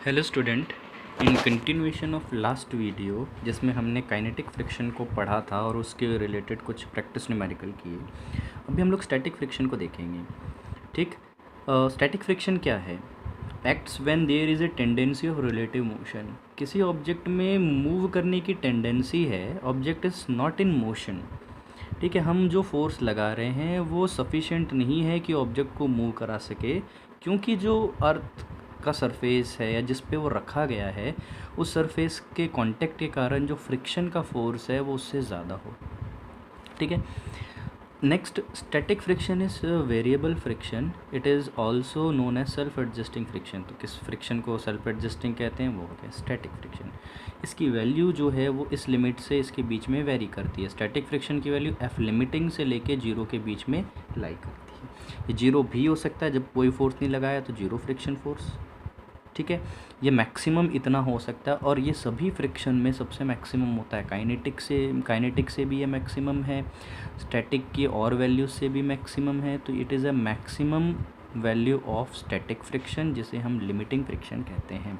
Hello student, in continuation of last video जिसमें हमने kinetic friction को पढ़ा था और उसके रिलेटेड कुछ प्रैक्टिस न्यूमेरिकल किए। अभी हम लोग स्टैटिक फ्रिक्शन को देखेंगे। ठीक, स्टैटिक फ्रिक्शन क्या है? Acts when there is a tendency of relative motion. किसी ऑब्जेक्ट में मूव करने की टेंडेंसी है, object is not in motion. ठीक है, हम जो फोर्स लगा रहे हैं वो सफिशेंट नहीं है कि ऑब्जेक्ट को मूव करा सके, क्योंकि जो अर्थ का सरफेस है या जिस पे वो रखा गया है उस सरफेस के कांटेक्ट के कारण जो फ्रिक्शन का फोर्स है वो उससे ज़्यादा हो। ठीक है, next, static friction is variable friction. It is also known as self adjusting friction. तो किस फ्रिक्शन को सेल्फ एडजस्टिंग कहते हैं? वो हो गया स्टैटिक फ्रिक्शन। इसकी वैल्यू जो है वो इस लिमिट से इसके बीच में वेरी करती है। स्टैटिक फ्रिक्शन की वैल्यू एफ लिमिटिंग से लेके जीरो के बीच में लाई करती है। ये जीरो भी हो सकता है, जब कोई फोर्स नहीं लगाया तो जीरो फ्रिक्शन फोर्स। ठीक है, ये मैक्सिमम इतना हो सकता है और ये सभी फ्रिक्शन में सबसे मैक्सिमम होता है। काइनेटिक से भी ये मैक्सिमम है, स्टैटिक की और वैल्यू से भी मैक्सिमम है। तो it is a maximum value of static friction, जिसे हम लिमिटिंग फ्रिक्शन कहते हैं।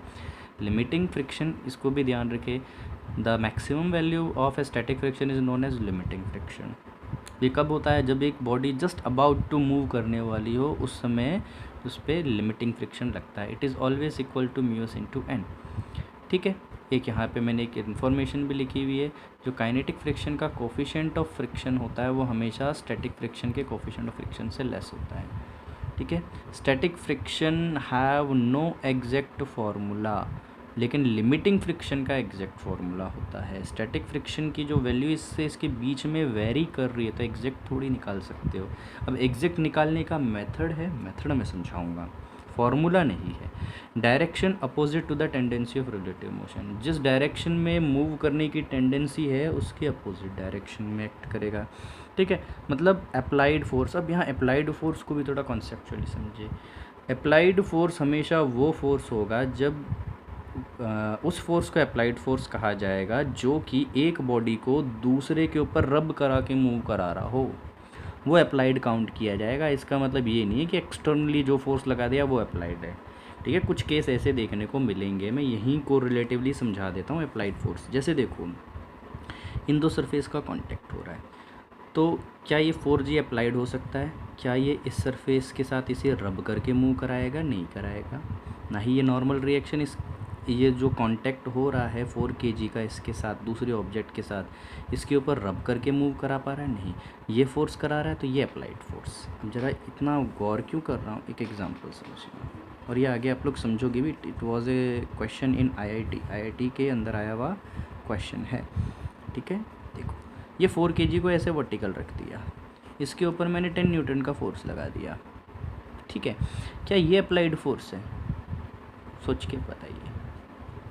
लिमिटिंग फ्रिक्शन, इसको भी ध्यान रखें, the maximum value of a static friction is known as limiting friction. ये कब होता है? जब एक body just about to move करने वाली हो, उस समय उस पर लिमिटिंग फ्रिक्शन लगता है। It is always equal to mu s into N. ठीक है, एक यहाँ पे मैंने एक इन्फॉर्मेशन भी लिखी हुई है। जो काइनेटिक फ्रिक्शन का कोफिशिएंट ऑफ फ्रिक्शन होता है वो हमेशा स्टैटिक फ्रिक्शन के कोफिशिएंट ऑफ फ्रिक्शन से लेस होता है। ठीक है, static friction have no exact formula, लेकिन लिमिटिंग फ्रिक्शन का एग्जैक्ट फार्मूला होता है। स्टैटिक फ्रिक्शन की जो वैल्यू इससे इसके बीच में वेरी कर रही है तो एग्जैक्ट थोड़ी निकाल सकते हो। अब एग्जैक्ट निकालने का मेथड है, मेथड मैं समझाऊंगा, फार्मूला नहीं है। Direction opposite to the tendency of relative motion. जिस डायरेक्शन में मूव करने की टेंडेंसी है उसके अपोजिट डायरेक्शन में एक्ट करेगा। ठीक है, मतलब अप्लाइड फोर्स। अब यहाँ अप्लाइड फोर्स को भी थोड़ा कॉन्सेप्चुअली समझिए। अप्लाइड फोर्स हमेशा वो फोर्स होगा जब उस फोर्स को अप्लाइड फोर्स कहा जाएगा जो कि एक बॉडी को दूसरे के ऊपर रब करा के मूव करा रहा हो, वो अप्लाइड काउंट किया जाएगा। इसका मतलब ये नहीं है कि एक्सटर्नली जो फोर्स लगा दिया वो अप्लाइड है। ठीक है, कुछ केस ऐसे देखने को मिलेंगे, मैं यहीं को रिलेटिवली समझा देता हूँ अप्लाइड फोर्स। जैसे देखो, इन दो सरफेस का कांटेक्ट हो रहा है, तो क्या ये फोर्स ये अप्लाइड हो सकता है? क्या ये इस सरफेस के साथ इसे रब करके मूव कराएगा? नहीं कराएगा। ना ही ये नॉर्मल रिएक्शन इस ये जो कांटेक्ट हो रहा है 4 kg का इसके साथ दूसरे ऑब्जेक्ट के साथ, इसके ऊपर रब करके मूव करा पा रहा है? नहीं। ये फोर्स करा रहा है तो ये अप्लाइड फोर्स। अब जरा इतना गौर क्यों कर रहा हूँ, एक एग्जांपल समझना, और ये आगे आप लोग समझोगे भी। It was a question in IIT के अंदर आया हुआ क्वेश्चन है। ठीक है, देखो, ये 4 kg को ऐसे वर्टिकल रख दिया, इसके ऊपर मैंने 10 न्यूटन का फोर्स लगा दिया। ठीक है, क्या ये अप्लाइड फोर्स है? सोच के बताइए।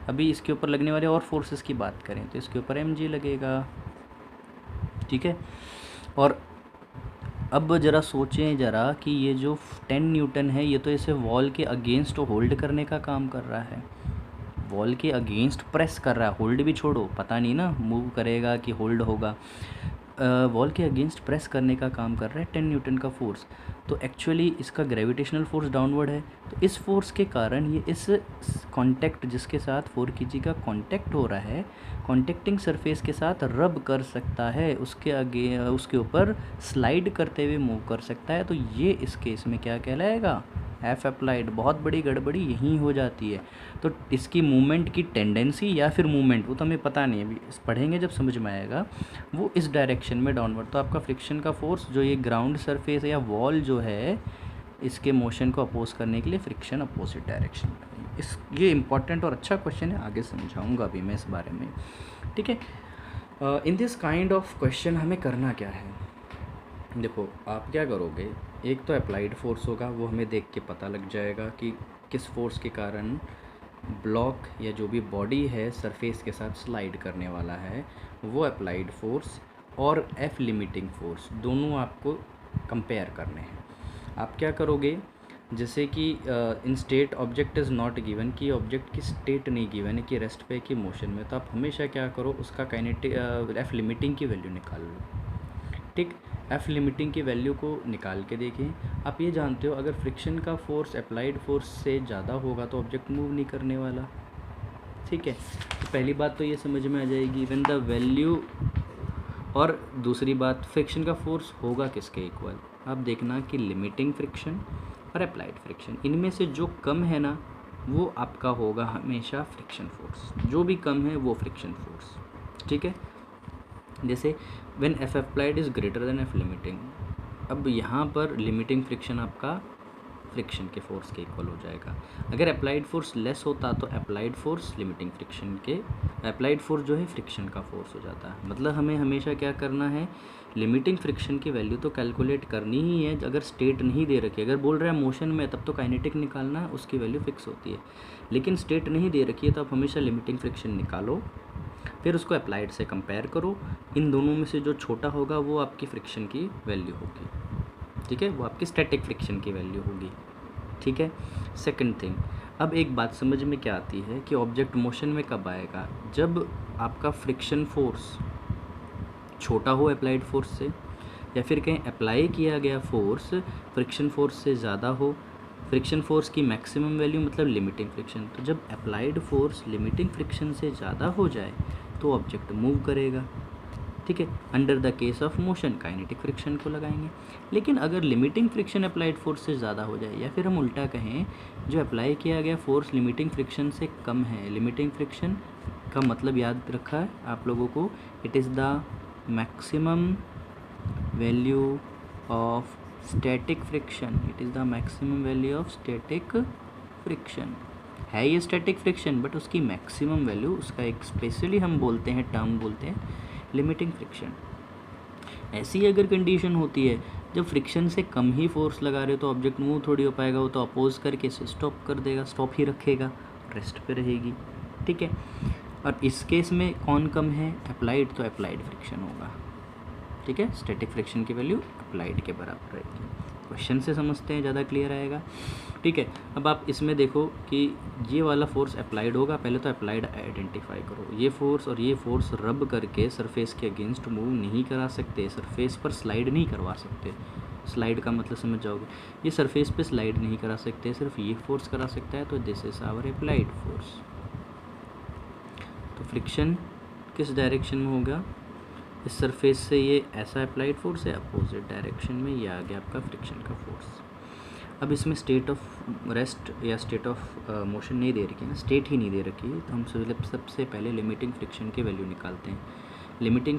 अभी इसके ऊपर लगने वाले और फोर्सेस की बात करें तो इसके ऊपर mg लगेगा। ठीक है, और अब ज़रा सोचें ज़रा कि ये जो 10 न्यूटन है ये तो इसे वॉल के अगेंस्ट होल्ड करने का काम कर रहा है, वॉल के अगेंस्ट प्रेस कर रहा है। होल्ड भी छोड़ो, पता नहीं ना मूव करेगा कि होल्ड होगा। वॉल के अगेंस्ट प्रेस करने का काम कर रहा है 10 न्यूटन का फोर्स। तो एक्चुअली इसका ग्रेविटेशनल फोर्स डाउनवर्ड है, तो इस फोर्स के कारण ये इस कांटेक्ट जिसके साथ 4 kg का कांटेक्ट हो रहा है, कांटेक्टिंग सरफेस के साथ रब कर सकता है, उसके ऊपर स्लाइड करते हुए मूव कर सकता है। तो ये इस केस में क्या कहलाएगा? F applied. बहुत बड़ी गड़बड़ी यहीं हो जाती है। तो इसकी मूवमेंट की टेंडेंसी या फिर मूवमेंट, वो तो हमें पता नहीं, अभी पढ़ेंगे जब समझ में आएगा, वो इस डायरेक्शन में डाउनवर्ड। तो आपका फ्रिक्शन का फोर्स जो ये ग्राउंड सरफेस या वॉल जो है इसके मोशन को अपोज करने के लिए फ्रिक्शन अपोजिट डायरेक्शन में। ये इंपॉर्टेंट और अच्छा क्वेश्चन है, आगे समझाऊंगा अभी मैं इस बारे में। ठीक है, in this kind of question हमें करना क्या है? देखो, आप क्या करोगे, एक तो अप्लाइड फोर्स होगा, वो हमें देख के पता लग जाएगा कि किस फोर्स के कारण ब्लॉक या जो भी बॉडी है सरफेस के साथ स्लाइड करने वाला है, वो अप्लाइड फोर्स और एफ लिमिटिंग फोर्स दोनों आपको कंपेयर करने हैं। आप क्या करोगे, जैसे कि इन state object is not given, कि ऑब्जेक्ट की स्टेट नहीं गिवन है कि रेस्ट पे कि मोशन में, तो आप हमेशा क्या करो, उसका काइनेटिक एफ लिमिटिंग की वैल्यू निकाल लो। ठीक, एफ लिमिटिंग की वैल्यू को निकाल के देखें। आप ये जानते हो अगर फ्रिक्शन का फोर्स अप्लाइड फोर्स से ज़्यादा होगा तो ऑब्जेक्ट मूव नहीं करने वाला, ठीक है। तो पहली बात तो ये समझ में आ जाएगी व्हेन द वैल्यू, और दूसरी बात फ्रिक्शन का फोर्स होगा किसके इक्वल, आप देखना कि लिमिटिंग फ्रिक्शन और अप्लाइड फ्रिक्शन, इनमें से जो कम है ना वो आपका होगा हमेशा फ्रिक्शन फोर्स, जो भी कम है वो फ्रिक्शन फोर्स, ठीक है। जैसे when F applied is greater than F limiting, अब यहाँ पर लिमिटिंग फ्रिक्शन आपका फ्रिक्शन के फोर्स के इक्वल हो जाएगा। अगर अप्लाइड फोर्स लेस होता तो अप्लाइड फोर्स लिमिटिंग फ्रिक्शन के, अप्लाइड फोर्स जो है फ्रिक्शन का फोर्स हो जाता है। मतलब हमें हमेशा क्या करना है, लिमिटिंग फ्रिक्शन की वैल्यू तो कैलकुलेट करनी ही है। अगर स्टेट नहीं दे रखी है, अगर बोल रहा है मोशन में, तब तो काइनेटिक निकालना है, उसकी वैल्यू फिक्स होती है। लेकिन स्टेट नहीं दे रखी है तो आप हमेशा लिमिटिंग फ्रिक्शन निकालो, फिर उसको अप्लाइड से कंपेयर करो। इन दोनों में से जो छोटा होगा वो आपकी फ्रिक्शन की वैल्यू होगी, ठीक है, वो आपकी स्टैटिक फ्रिक्शन की वैल्यू होगी, ठीक है। सेकंड थिंग, अब एक बात समझ में क्या आती है कि ऑब्जेक्ट मोशन में कब आएगा, जब आपका फ्रिक्शन फोर्स छोटा हो अप्लाइड फोर्स से, या फिर कहीं अप्लाई किया गया फोर्स फ्रिक्शन फोर्स से ज़्यादा हो। फ्रिक्शन फोर्स की मैक्सिमम वैल्यू मतलब लिमिटिंग फ्रिक्शन, तो जब अप्लाइड फोर्स लिमिटिंग फ्रिक्शन से ज़्यादा हो जाए तो ऑब्जेक्ट मूव करेगा, ठीक है। Under the case of motion kinetic friction को लगाएंगे। लेकिन अगर लिमिटिंग फ्रिक्शन अप्लाइड फोर्स से ज़्यादा हो जाए, या फिर हम उल्टा कहें जो अप्लाई किया गया फोर्स लिमिटिंग फ्रिक्शन से कम है, लिमिटिंग फ्रिक्शन का मतलब याद रखा है आप लोगों को, it is the maximum value of static friction, it is the maximum value of static friction. है ये स्टैटिक फ्रिक्शन बट उसकी मैक्सिमम वैल्यू, उसका एक स्पेशली हम बोलते हैं, टर्म बोलते हैं लिमिटिंग फ्रिक्शन। ऐसी अगर कंडीशन होती है जब फ्रिक्शन से कम ही फोर्स लगा रहे हो तो ऑब्जेक्ट मूव थोड़ी हो पाएगा, वो तो अपोज करके इसे स्टॉप कर देगा, स्टॉप ही रखेगा, रेस्ट पे रहेगी, ठीक है। और इस केस में कौन कम है, अप्लाइड, तो अप्लाइड फ्रिक्शन होगा, ठीक है। स्टैटिक फ्रिक्शन की वैल्यू अप्लाइड के बराबर रहेगी। क्वेश्चन से समझते हैं, ज़्यादा क्लियर आएगा, ठीक है। अब आप इसमें देखो कि ये वाला फोर्स अप्लाइड होगा, पहले तो अप्लाइड आइडेंटिफाई करो। ये फोर्स और ये फोर्स रब करके सरफेस के अगेंस्ट मूव नहीं करा सकते, सरफेस पर स्लाइड नहीं करवा सकते। स्लाइड का मतलब समझ जाओगे, ये सरफेस पे स्लाइड नहीं करा सकते, सिर्फ ये फोर्स करा सकता है, तो this is our applied force. तो फ्रिक्शन किस डायरेक्शन में होगा, इस सरफेस से ये ऐसा अप्लाइड फोर्स है, अपोजिट डायरेक्शन में ये आ गया आपका फ्रिक्शन का फोर्स। अब इसमें स्टेट ऑफ रेस्ट या स्टेट ऑफ मोशन नहीं दे रखी है ना, स्टेट ही नहीं दे रखी है, तो हम सबसे पहले लिमिटिंग फ्रिक्शन की वैल्यू निकालते हैं। लिमिटिंग